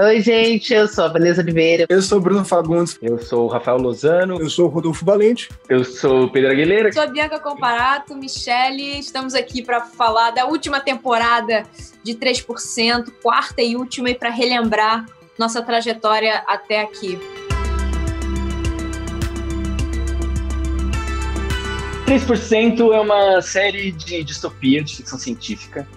Oi, gente, eu sou a Vanessa Oliveira. Eu sou o Bruno Fagundes. Eu sou o Rafael Lozano. Eu sou o Rodolfo Valente. Eu sou o Pedro Aguilera. Eu sou a Bianca Comparato, Michele. Estamos aqui para falar da última temporada de 3%, quarta e última, e para relembrar nossa trajetória até aqui. 3% é uma série de distopia, de ficção científica,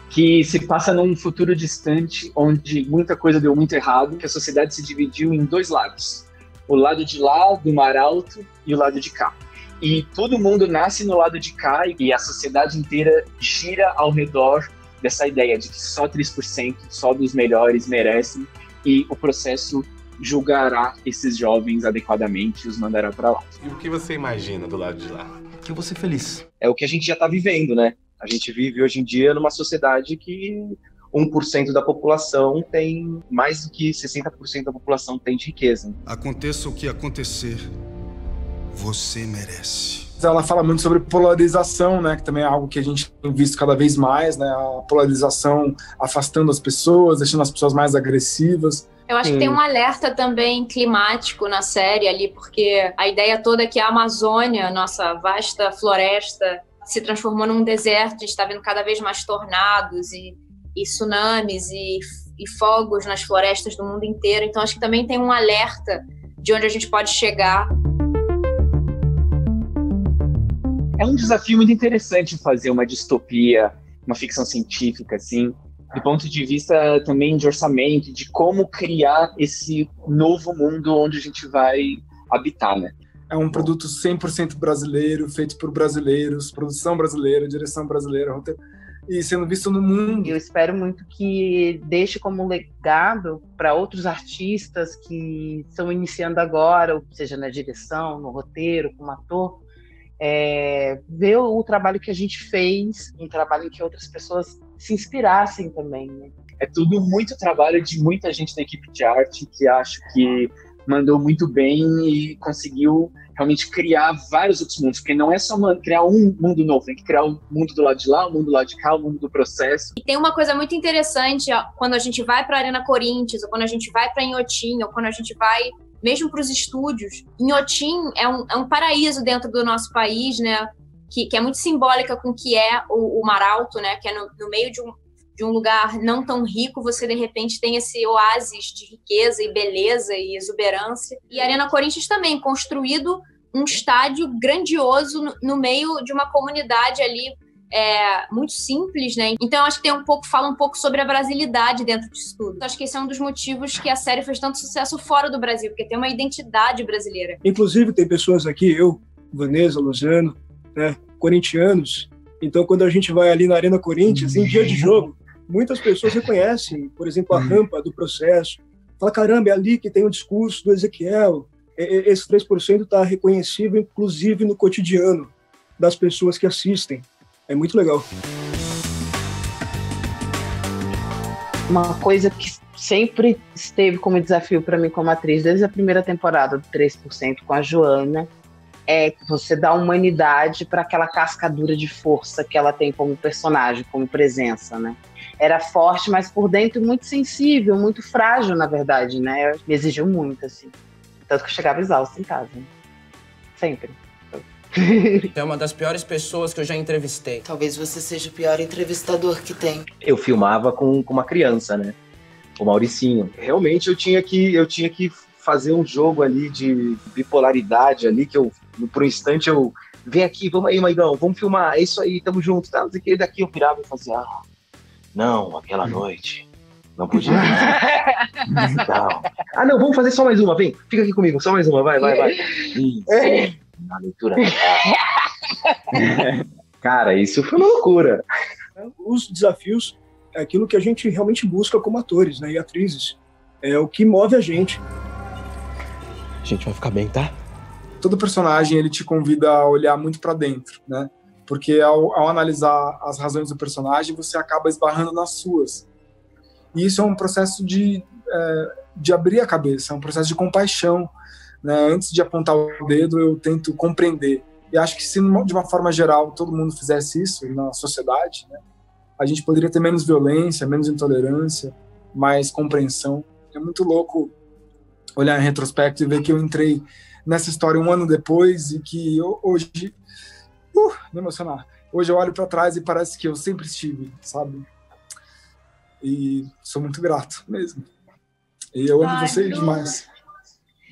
que se passa num futuro distante, onde muita coisa deu muito errado, que a sociedade se dividiu em dois lados. O lado de lá, do Mar Alto, e o lado de cá. E todo mundo nasce no lado de cá, e a sociedade inteira gira ao redor dessa ideia de que só 3%, só dos melhores merecem, e o processo julgará esses jovens adequadamente e os mandará para lá. E o que você imagina do lado de lá? Que eu vou ser feliz. É o que a gente já está vivendo, né? A gente vive hoje em dia numa sociedade que 1% da população tem, mais do que 60% da população tem de riqueza. Aconteça o que acontecer, você merece. Ela fala muito sobre polarização, né? Que também é algo que a gente tem visto cada vez mais, né? A polarização afastando as pessoas, deixando as pessoas mais agressivas. Eu acho que tem um alerta também climático na série ali, porque a ideia toda é que a Amazônia, nossa vasta floresta, se transformou num deserto. A gente está vendo cada vez mais tornados e tsunamis e fogos nas florestas do mundo inteiro. Então acho que também tem um alerta de onde a gente pode chegar. É um desafio muito interessante fazer uma distopia, uma ficção científica, assim, do ponto de vista também de orçamento, de como criar esse novo mundo onde a gente vai habitar, né? É um produto 100% brasileiro, feito por brasileiros, produção brasileira, direção brasileira, roteiro, e sendo visto no mundo. Eu espero muito que deixe como legado para outros artistas que estão iniciando agora, ou seja, na direção, no roteiro, como ator, ver o trabalho que a gente fez, um trabalho em que outras pessoas se inspirassem também, né? É tudo muito trabalho de muita gente da equipe de arte que acho que mandou muito bem e conseguiu realmente criar vários outros mundos, porque não é só criar um mundo novo, tem que criar o mundo do lado de lá, o mundo do lado de cá, o mundo do processo. E tem uma coisa muito interessante, ó, quando a gente vai para a Arena Corinthians, ou quando a gente vai para Inhotim, ou quando a gente vai mesmo para os estúdios. Inhotim é um paraíso dentro do nosso país, né? Que é muito simbólica com o que é o Mar Alto, né? Que é no meio de um lugar não tão rico, você de repente tem esse oásis de riqueza e beleza e exuberância. E a Arena Corinthians também, construído um estádio grandioso no meio de uma comunidade ali muito simples, né? Então eu acho que fala um pouco sobre a brasilidade dentro disso tudo. Eu acho que esse é um dos motivos que a série fez tanto sucesso fora do Brasil, porque tem uma identidade brasileira. Inclusive tem pessoas aqui, eu, Vanessa, Lozano, né, corintianos. Então quando a gente vai ali na Arena Corinthians, em dia de jogo, muitas pessoas reconhecem, por exemplo, a rampa do processo. Fala, caramba, é ali que tem o discurso do Ezequiel. Esse 3% está reconhecível, inclusive, no cotidiano das pessoas que assistem. É muito legal. Uma coisa que sempre esteve como desafio para mim como atriz, desde a primeira temporada do 3% com a Joana, é você dar humanidade para aquela cascadura de força que ela tem como personagem, como presença, né? Era forte, mas por dentro muito sensível, muito frágil, na verdade, né? Me exigiu muito, assim. Tanto que eu chegava exausta em casa. Sempre. É uma das piores pessoas que eu já entrevistei. Talvez você seja o pior entrevistador que tem. Eu filmava com uma criança, né? O Mauricinho. Realmente eu tinha que fazer um jogo ali de bipolaridade ali, que por um instante eu... Vem aqui, vamos aí, Maigão, vamos filmar, é isso aí, tamo junto, tá? E daqui eu virava e fazia... Não, aquela noite... Não podia. Não. Não, vamos fazer só mais uma, vem. Fica aqui comigo, só mais uma, vai. Isso. Na leitura. Cara, isso foi uma loucura. Os desafios é aquilo que a gente realmente busca como atores, né, e atrizes. É o que move a gente. A gente vai ficar bem, tá? Todo personagem, ele te convida a olhar muito pra dentro, né? Porque ao analisar as razões do personagem, você acaba esbarrando nas suas. E isso é um processo de abrir a cabeça, é um processo de compaixão, né? Antes de apontar o dedo, eu tento compreender. E acho que se, de uma forma geral, todo mundo fizesse isso na sociedade, né, a gente poderia ter menos violência, menos intolerância, mais compreensão. É muito louco olhar em retrospecto e ver que eu entrei nessa história um ano depois e que hoje... me emocionar. Hoje eu olho para trás e parece que eu sempre estive, sabe? E sou muito grato mesmo. E eu amo vocês demais.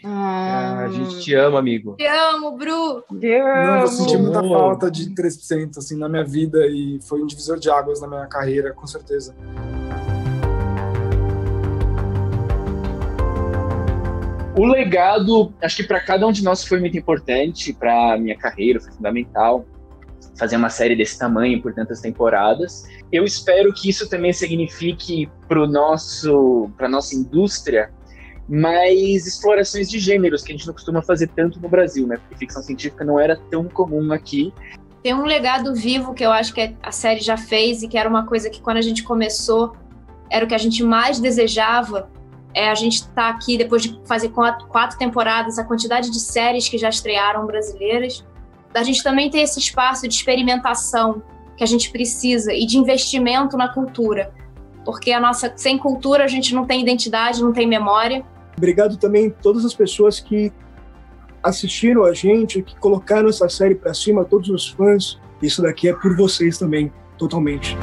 A gente te ama, amigo. Te amo, Bru. Não, eu senti muita falta de 3% assim, na minha vida e foi um divisor de águas na minha carreira, com certeza. O legado, acho que para cada um de nós foi muito importante, para minha carreira foi fundamental fazer uma série desse tamanho por tantas temporadas. Eu espero que isso também signifique para nossa indústria mais explorações de gêneros, que a gente não costuma fazer tanto no Brasil, né? Porque ficção científica não era tão comum aqui. Tem um legado vivo que eu acho que a série já fez e que era uma coisa que quando a gente começou era o que a gente mais desejava. A gente está aqui depois de fazer 4 temporadas, a quantidade de séries que já estrearam brasileiras. A gente também tem esse espaço de experimentação que a gente precisa e de investimento na cultura. Porque sem cultura a gente não tem identidade, não tem memória. Obrigado também a todas as pessoas que assistiram a gente, que colocaram essa série para cima, todos os fãs. Isso daqui é por vocês também, totalmente.